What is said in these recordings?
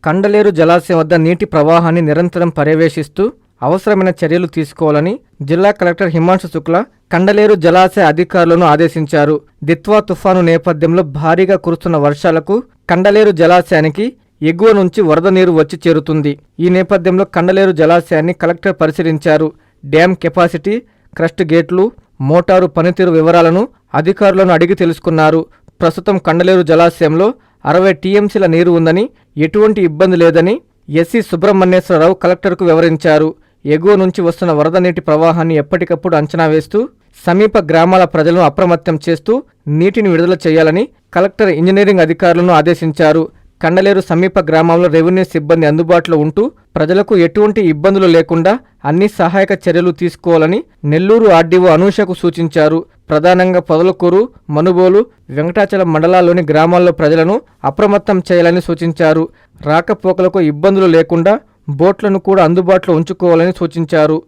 కండలేరు జలాశయం వద్ద నీటి ప్రవాహాన్ని నిరంతరం పర్యవేక్షిస్తూ అవసరమైన చర్యలు తీసుకోవాలని జిల్లా కలెక్టర్ హిమాంశు శుక్లా కండలేరు జలాశయ అధికారులను ఆదేశించారు. దిత్వా తుఫాను నేపథ్యంలో భారీగా కురుస్తున్న వర్షాలకు కండలేరు జలాశయానికి ఎగువ నుంచి వరద నీరు వచ్చి చేరుతుంది. ఈ నేపథ్యంలో కండలేరు జలాశయాన్ని కలెక్టర్ పరిశీలించారు. డ్యాం కెపాసిటీ, క్రస్ట్ గేట్లు, మోటారు పనితీరు వివరాలను అధికారులను అడిగి తెలుసుకున్నారు. ప్రస్తుతం కండలేరు జలాశయంలో 60 టీఎంసీల నీరు ఉందని, ఎటువంటి ఇబ్బంది లేదని ఎస్సీ సుబ్రహ్మణ్యేశ్వరరావు కలెక్టర్కు వివరించారు. ఎగువ నుంచి వస్తున్న వరద నీటి ప్రవాహాన్ని ఎప్పటికప్పుడు అంచనా వేస్తూ సమీప గ్రామాల ప్రజలను అప్రమత్తం చేస్తూ నీటిని విడుదల చేయాలని కలెక్టర్ ఇంజనీరింగ్ అధికారులను ఆదేశించారు. కండలేరు సమీప గ్రామంలో రెవెన్యూ సిబ్బంది అందుబాటులో ఉంటూ ప్రజలకు ఎటువంటి ఇబ్బందులు లేకుండా అన్ని సహాయక చర్యలు తీసుకోవాలని నెల్లూరు ఆర్డీఓ అనూషకు సూచించారు. ప్రధానంగా పొదలకూరు, మనుబోలు, వెంకటాచలం మండలాల్లోని గ్రామాల్లో ప్రజలను అప్రమత్తం చేయాలని సూచించారు. రాకపోకలకు ఇబ్బందులు లేకుండా బోట్లను కూడా అందుబాటులో ఉంచుకోవాలని సూచించారు.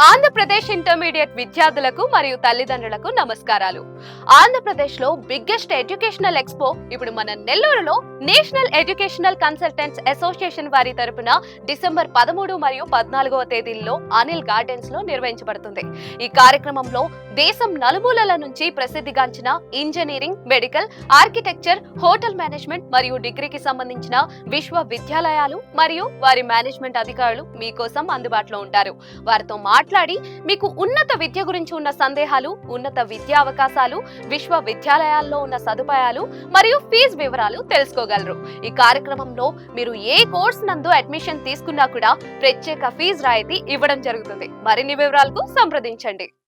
ఆంధ్రప్రదేశ్ ఇంటర్మీడియట్ విద్యార్థులకు మరియు తల్లిదండ్రులకు నమస్కారాలు. ఆంధ్రప్రదేశ్లో బిగ్గెస్ట్ ఎడ్యుకేషనల్ ఎక్స్పో ఇప్పుడు మన నెల్లూరులో నేషనల్ ఎడ్యుకేషనల్ కన్సల్టెంట్స్ అసోసియేషన్ వారి తరపున డిసెంబర్ 13 మరియు 14వ తేదీల్లో అనిల్ గార్డెన్స్ లో నిర్వహించబడుతుంది. ఈ కార్యక్రమంలో దేశం నలుమూలల నుంచి ప్రసిద్ధిగాంచిన engineering, medical, architecture, hotel management మరియు డిగ్రీకి సంబంధించిన విశ్వవిద్యాలయాలు మరియు వారి మేనేజ్మెంట్ అధికారులు మీకోసం అందుబాటులో ఉంటారు. వారితో మాట్లాడి మీకు ఉన్నత విద్య గురించి ఉన్న సందేహాలు, ఉన్నత విద్యా అవకాశాలు, విశ్వవిద్యాలయాల్లో ఉన్న సదుపాయాలు మరియు ఫీజు వివరాలు తెలుసుకోగలరు. ఈ కార్యక్రమంలో మీరు ఏ కోర్స్ నందు అడ్మిషన్ తీసుకున్నా కూడా ప్రత్యేక ఫీజు రాయితీ ఇవ్వడం జరుగుతుంది. మరిన్ని వివరాలకు సంప్రదించండి.